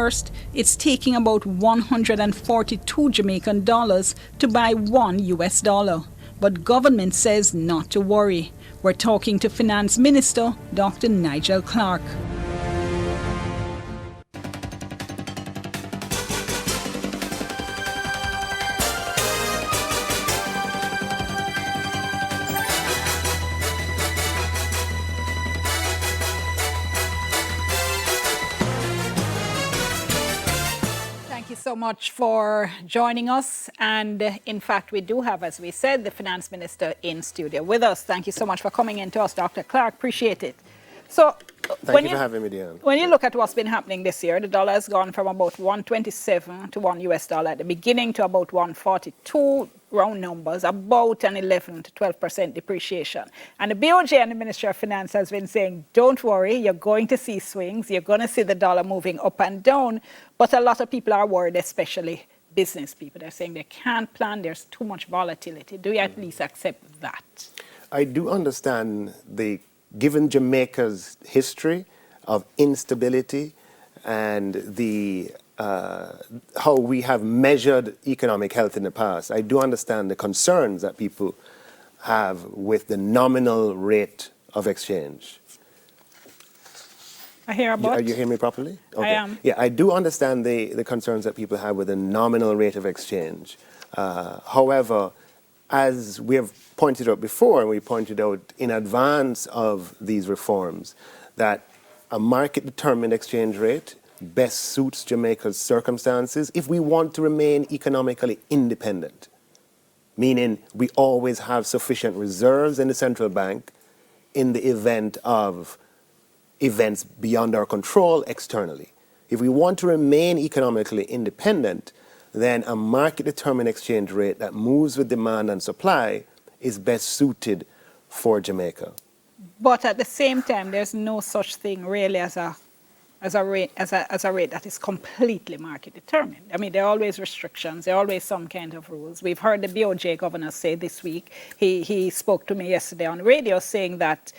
First, it's taking about 142 Jamaican dollars to buy $1. But government says not to worry. We're talking to Finance Minister Dr. Nigel Clark. Thank you so much for joining us. And in fact, we do have, as we said, the Finance Minister in studio with us. Thank you so much for coming in to us, Dr. Clark. Appreciate it. So, Thank you for having me, Diane. When you look at what's been happening this year, the dollar has gone from about 127 to $1 at the beginning to about 142, round numbers, about an 11 to 12% depreciation. And the BOJ and the Ministry of Finance has been saying, don't worry, you're going to see swings, you're going to see the dollar moving up and down. But a lot of people are worried, especially business people. They're saying they can't plan, there's too much volatility. Do you at least accept that? I do understand given Jamaica's history of instability and how we have measured economic health in the past, I do understand the concerns that people have with the nominal rate of exchange. I hear about. Are you hearing me properly? Okay. I am. Yeah, I do understand the concerns that people have with the nominal rate of exchange. However, as we have pointed out before, and we pointed out in advance of these reforms, that a market-determined exchange rate best suits Jamaica's circumstances if we want to remain economically independent, meaning we always have sufficient reserves in the central bank in the event of events beyond our control externally. If we want to remain economically independent, then a market-determined exchange rate that moves with demand and supply is best suited for Jamaica. But at the same time, there's no such thing really as a rate that is completely market determined. I mean, there are always restrictions, there are always some kind of rules. We've heard the BOJ governor say this week, he spoke to me yesterday on the radio saying that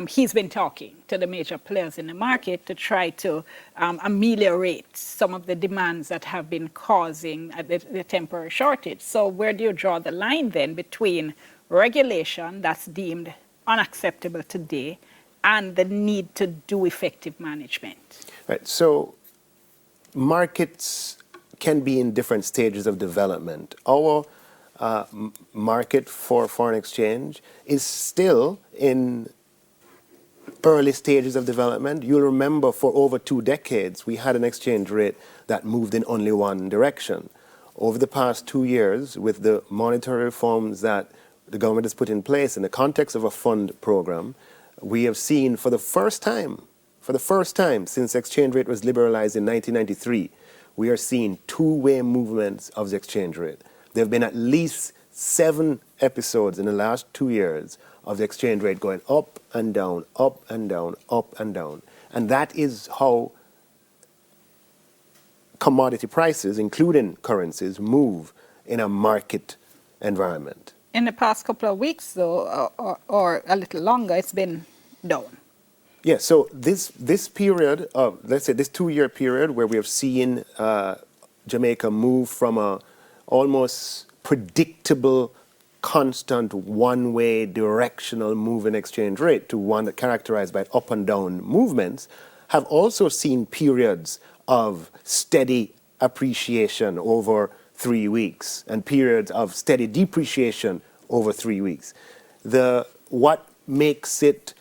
he's been talking to the major players in the market to try to ameliorate some of the demands that have been causing the temporary shortage. So where do you draw the line then between regulation that's deemed unacceptable today and the need to do effective management? Right, so markets can be in different stages of development. Our market for foreign exchange is still in early stages of development. You'll remember for over 2 decades, we had an exchange rate that moved in only one direction. Over the past 2 years, with the monetary reforms that the government has put in place in the context of a fund program, we have seen for the first time since exchange rate was liberalized in 1993, we are seeing two-way movements of the exchange rate. There have been at least 7 episodes in the last 2 years of the exchange rate going up and down, up and down, up and down. And that is how commodity prices, including currencies, move in a market environment. In the past couple of weeks, though, or a little longer, it's been down. Yeah, so this period of, let's say this 2-year period where we have seen Jamaica move from a almost predictable, constant, one-way directional move in exchange rate to one that characterized by up and down movements, have also seen periods of steady appreciation over 3 weeks and periods of steady depreciation over 3 weeks. What makes it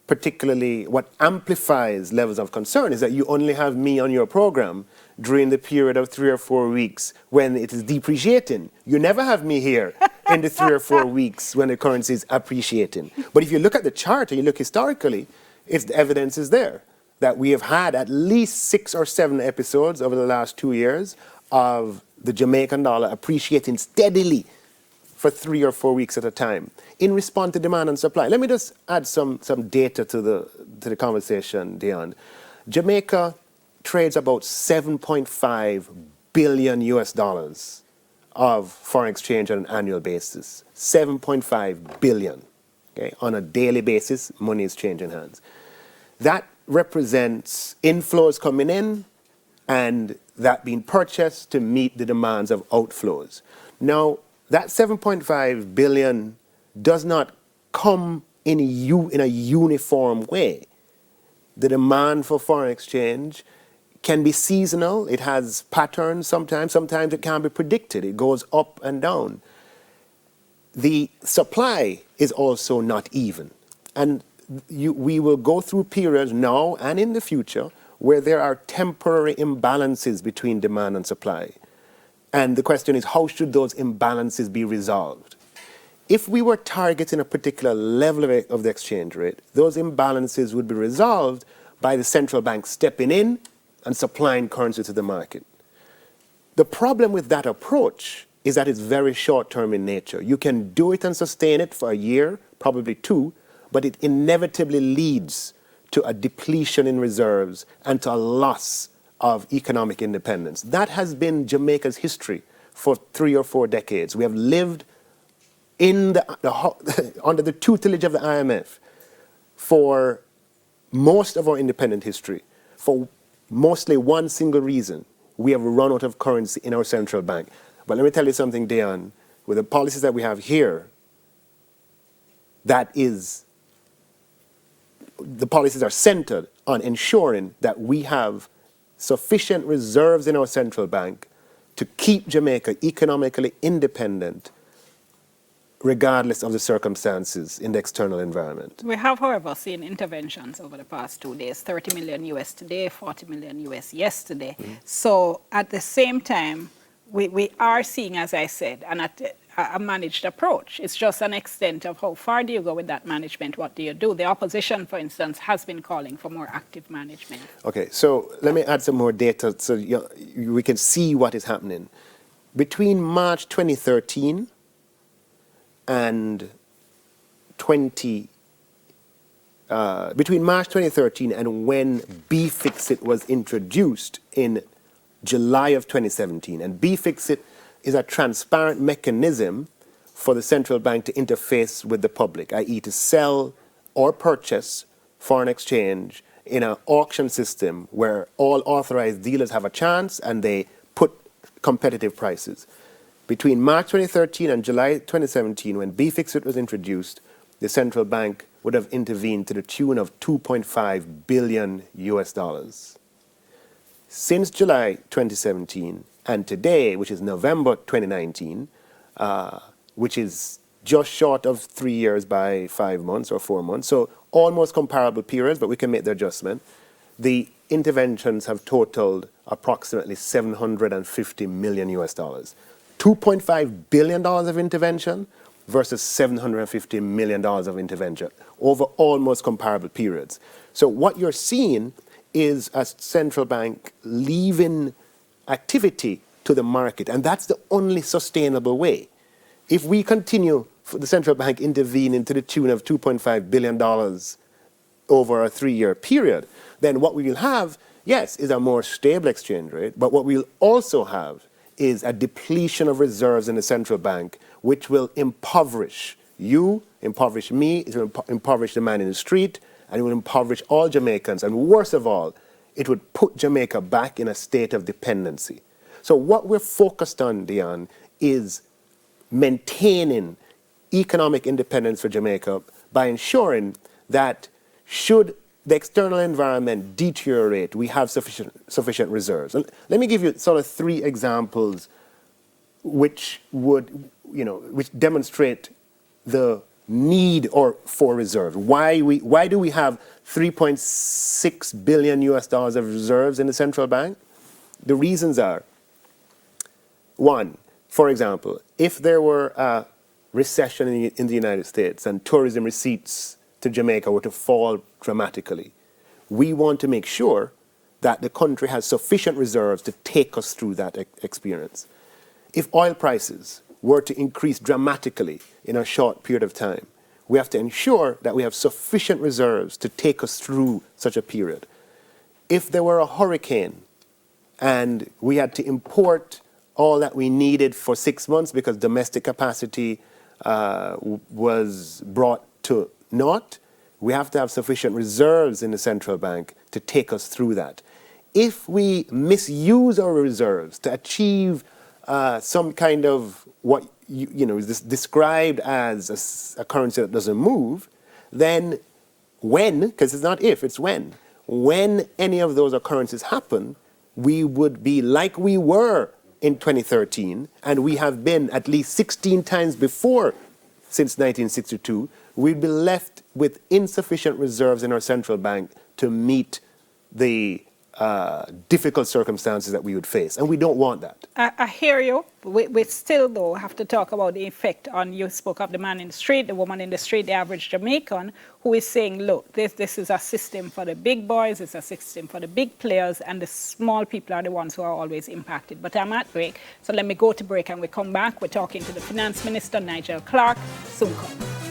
particularly, what amplifies levels of concern is that you only have me on your program during the period of 3 or 4 weeks when it is depreciating. You never have me here in the 3 or 4 weeks when the currency is appreciating. But if you look at the chart and you look historically, the evidence is there that we have had at least 6 or 7 episodes over the last 2 years of the Jamaican dollar appreciating steadily for 3 or 4 weeks at a time in response to demand and supply. Let me just add some data to the conversation, Dion. Jamaica trades about $7.5 billion of foreign exchange on an annual basis. $7.5 billion. Okay? On a daily basis, money is changing hands. That represents inflows coming in and that being purchased to meet the demands of outflows. Now, that 7.5 billion does not come in a uniform way. The demand for foreign exchange can be seasonal. It has patterns sometimes. Sometimes it can be predicted. It goes up and down. The supply is also not even. And we will go through periods now and in the future where there are temporary imbalances between demand and supply. And the question is, how should those imbalances be resolved? If we were targeting a particular level of the exchange rate, those imbalances would be resolved by the central bank stepping in and supplying currency to the market. The problem with that approach is that it's very short-term in nature. You can do it and sustain it for a year, probably two, but it inevitably leads to a depletion in reserves and to a loss of economic independence. That has been Jamaica's history for 3 or 4 decades. We have lived in under the tutelage of the IMF for most of our independent history, for mostly one single reason. We have run out of currency in our central bank. But let me tell you something, Deon, with the policies that we have here, the policies are centered on ensuring that we have sufficient reserves in our central bank to keep Jamaica economically independent regardless of the circumstances in the external environment. We have, however, seen interventions over the past 2 days, 30 million US today, 40 million US yesterday. So at the same time, we are seeing, as I said, a managed approach. It's just an extent of how far do you go with that management, what do you do? The opposition, for instance, has been calling for more active management. Okay, so let me add some more data so we can see what is happening. Between March 2013 and between March 2013 and when B-Fix-It was introduced in July of 2017, and B-Fix-It is a transparent mechanism for the central bank to interface with the public, i.e. to sell or purchase foreign exchange in an auction system where all authorized dealers have a chance and they put competitive prices. Between March 2013 and July 2017, when B-Fix-It was introduced, the central bank would have intervened to the tune of $2.5 billion US dollars. Since July 2017 and today, which is November 2019, which is just short of 3 years by 5 months or 4 months, so almost comparable periods, but we can make the adjustment, the interventions have totaled approximately $750 million US dollars. $2.5 billion of intervention versus $750 million of intervention over almost comparable periods. So what you're seeing is a central bank leaving activity to the market, and that's the only sustainable way. If we continue for the central bank intervening to the tune of $2.5 billion over a 3-year period, then what we will have, yes, is a more stable exchange rate, but what we'll also have is a depletion of reserves in the central bank, which will impoverish you, impoverish me, it will impoverish the man in the street, and it will impoverish all Jamaicans. And worst of all, it would put Jamaica back in a state of dependency. So what we're focused on, Deon, is maintaining economic independence for Jamaica by ensuring that should the external environment deteriorate, we have sufficient reserves. And let me give you sort of 3 examples which which demonstrate the need for reserves. Why do we have $3.6 billion US dollars of reserves in the central bank? The reasons are, 1, for example, if there were a recession in the United States and tourism receipts to Jamaica were to fall dramatically, we want to make sure that the country has sufficient reserves to take us through that experience. If oil prices were to increase dramatically in a short period of time, we have to ensure that we have sufficient reserves to take us through such a period. If there were a hurricane and we had to import all that we needed for 6 months because domestic capacity was brought to naught, we have to have sufficient reserves in the central bank to take us through that. if we misuse our reserves to achieve some kind of what is described as a currency that doesn't move, then when, because it's not if, it's when any of those occurrences happen, we would be like we were in 2013, and we have been at least 16 times before since 1962, we'd be left with insufficient reserves in our central bank to meet the difficult circumstances that we would face. And we don't want that. I hear you. We still, though, have to talk about the effect on, you spoke of the man in the street, the woman in the street, the average Jamaican, who is saying, look, this is a system for the big boys, it's a system for the big players, and the small people are the ones who are always impacted. But I'm at break, so let me go to break and we come back. We're talking to the Finance Minister, Nigel Clark. Soon come.